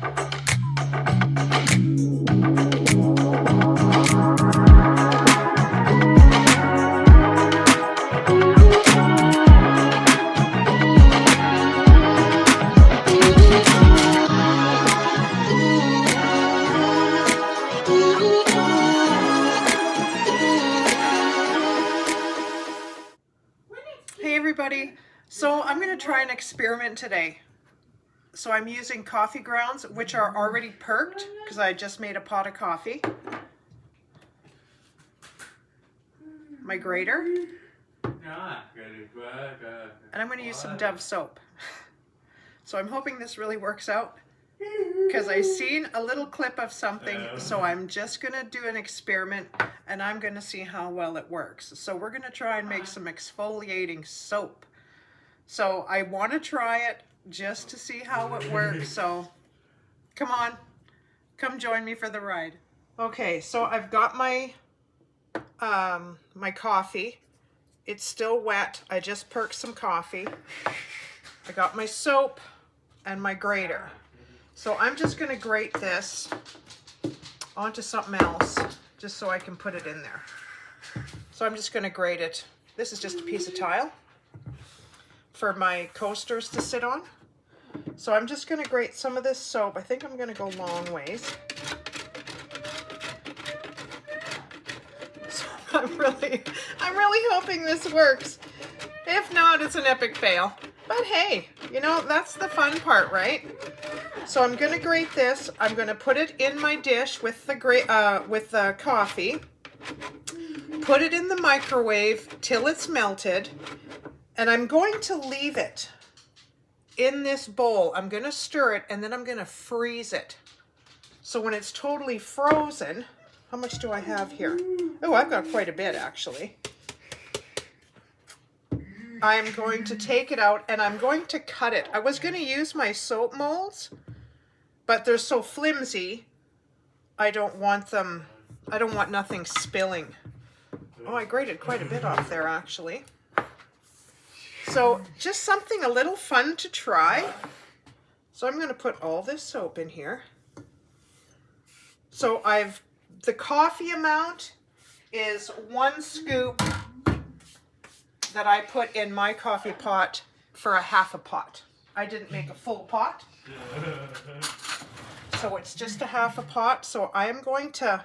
Hey everybody, so I'm going to try an experiment today. So I'm using coffee grounds, which are already perked because I just made a pot of coffee. My grater. And I'm going to use some Dove soap. So I'm hoping this really works out because I seen a little clip of something. So I'm just going to do an experiment and I'm going to see how well it works. So we're going to try and make some exfoliating soap. So I want to try it just to see how it works. So come on, come join me for the ride. Okay, so I've got my my coffee. It's still wet. I just perked some coffee. I got my soap and my grater. So I'm just going to grate this onto something else just so I can put it in there. So I'm just going to grate it. This is just a piece of tile for my coasters to sit on. So I'm just going to grate some of this soap. I think I'm going to go long ways. So I'm really hoping this works. If not, it's an epic fail. But hey, you know, that's the fun part, right? So I'm going to grate this. I'm going to put it in my dish with the coffee. Put it in the microwave till it's melted. And I'm going to leave it in this bowl. I'm going to stir it and then I'm going to freeze it. So when it's totally frozen, how much do I have here? Oh, I've got quite a bit actually. I'm going to take it out and I'm going to cut it. I was going to use my soap molds, but they're so flimsy. I don't want nothing spilling. Oh, I grated quite a bit off there actually. So just something a little fun to try. So I'm going to put all this soap in here. So the coffee amount is 1 scoop that I put in my coffee pot for a half a pot. I didn't make a full pot. So it's just a half a pot. So I am going to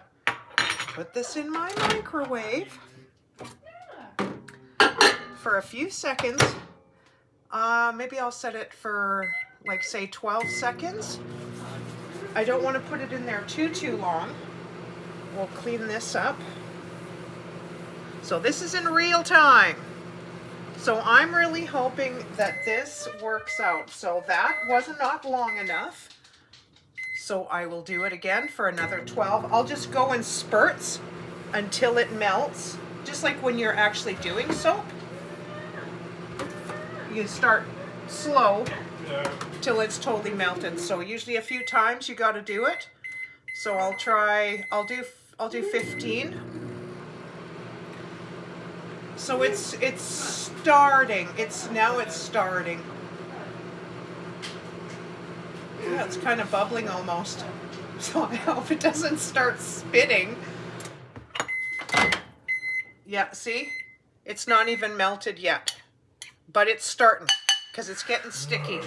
put this in my microwave for a few seconds. Maybe I'll set it for like say 12 seconds. I don't want to put it in there too long. We'll clean this up. So this is in real time. So I'm really hoping that this works out. So that was not long enough. So I will do it again for another 12. I'll just go in spurts until it melts. Just like when you're actually doing soap. You start slow till it's totally melted. So usually a few times you got to do it. So I'll do 15. So it's starting. Now it's starting. Yeah, it's kind of bubbling almost. So I hope it doesn't start spitting. Yeah, see? It's not even melted yet. But it's starting because it's getting sticky.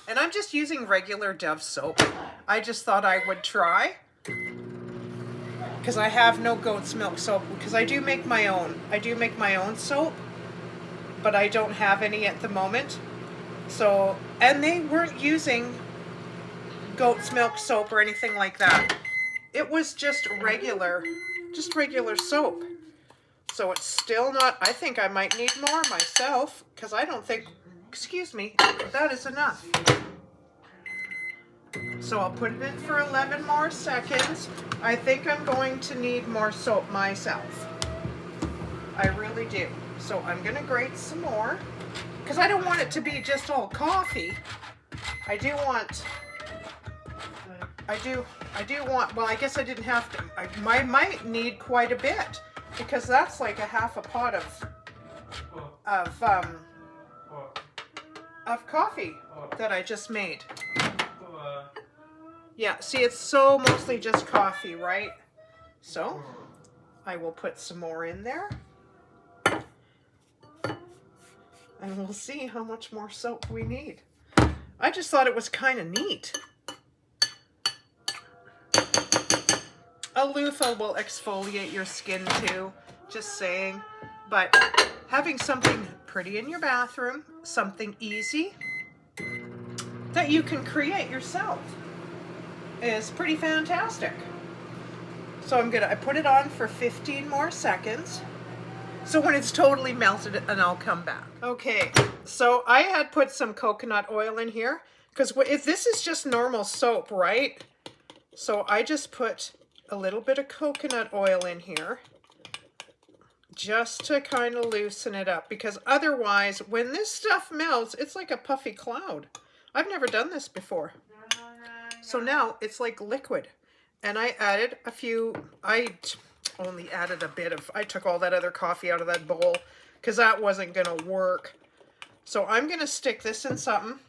And I'm just using regular Dove soap. I just thought I would try. Because I have no goat's milk soap. Because I do make my own. I do make my own soap. But I don't have any at the moment. So, and they weren't using goat's milk soap or anything like that. It was just regular soap. So it's still not, I think I might need more myself. Because I don't think, excuse me, that is enough. So I'll put it in for 11 more seconds. I think I'm going to need more soap myself. I really do. So I'm going to grate some more. Because I don't want it to be just all coffee. I do want, well, I guess I didn't have to. I might need quite a bit. Because that's like a half a pot of coffee that I just made. Yeah, see, it's so mostly just coffee, right? So I will put some more in there. And we'll see how much more soap we need. I just thought it was kind of neat. A loofah will exfoliate your skin too, just saying. But having something pretty in your bathroom, something easy that you can create yourself is pretty fantastic. So I put it on for 15 more seconds. So when it's totally melted, and I'll come back. Okay, so I had put some coconut oil in here because if this is just normal soap, right? So I just put a little bit of coconut oil in here just to kind of loosen it up, because otherwise when this stuff melts, it's like a puffy cloud. I've never done this before. So now it's like liquid. And I added a few, I only added a bit of, I took all that other coffee out of that bowl because that wasn't going to work. So I'm going to stick this in something.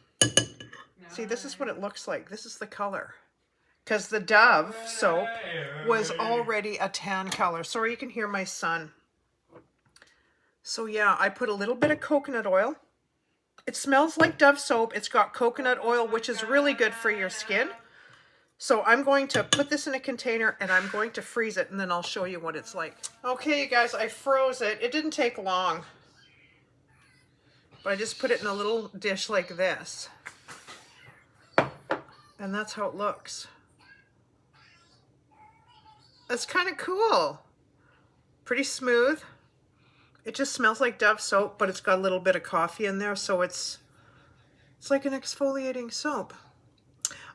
See, this is what it looks like. This is the color. Because the Dove soap was already a tan color. Sorry, you can hear my son. So yeah, I put a little bit of coconut oil. It smells like Dove soap. It's got coconut oil, which is really good for your skin. So I'm going to put this in a container and I'm going to freeze it, and then I'll show you what it's like. Okay, you guys, I froze it. It didn't take long. But I just put it in a little dish like this. And that's how it looks. It's kind of cool. Pretty smooth. It just smells like Dove soap, but it's got a little bit of coffee in there, so it's like an exfoliating soap.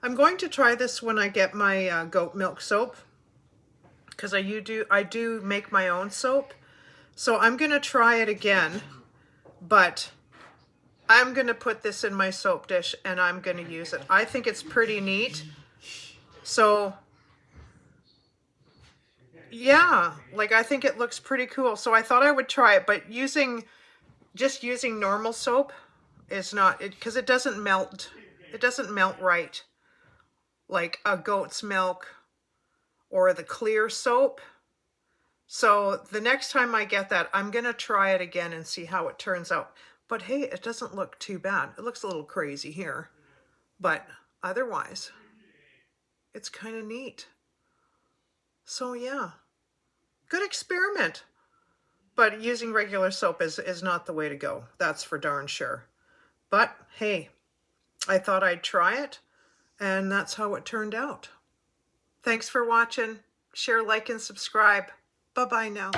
I'm going to try this when I get my goat milk soap, because I do make my own soap. So I'm going to try it again, but I'm going to put this in my soap dish and I'm going to use it. I think it's pretty neat. So yeah, like I think it looks pretty cool. So I thought I would try it, but just using normal soap is not, because it doesn't melt. It doesn't melt right like a goat's milk or the clear soap. So the next time I get that, I'm going to try it again and see how it turns out. But hey, it doesn't look too bad. It looks a little crazy here, but otherwise, it's kind of neat. So yeah, good experiment. But using regular soap is not the way to go. That's for darn sure. But hey, I thought I'd try it, and that's how it turned out. Thanks for watching. Share, like, and subscribe. Bye-bye now.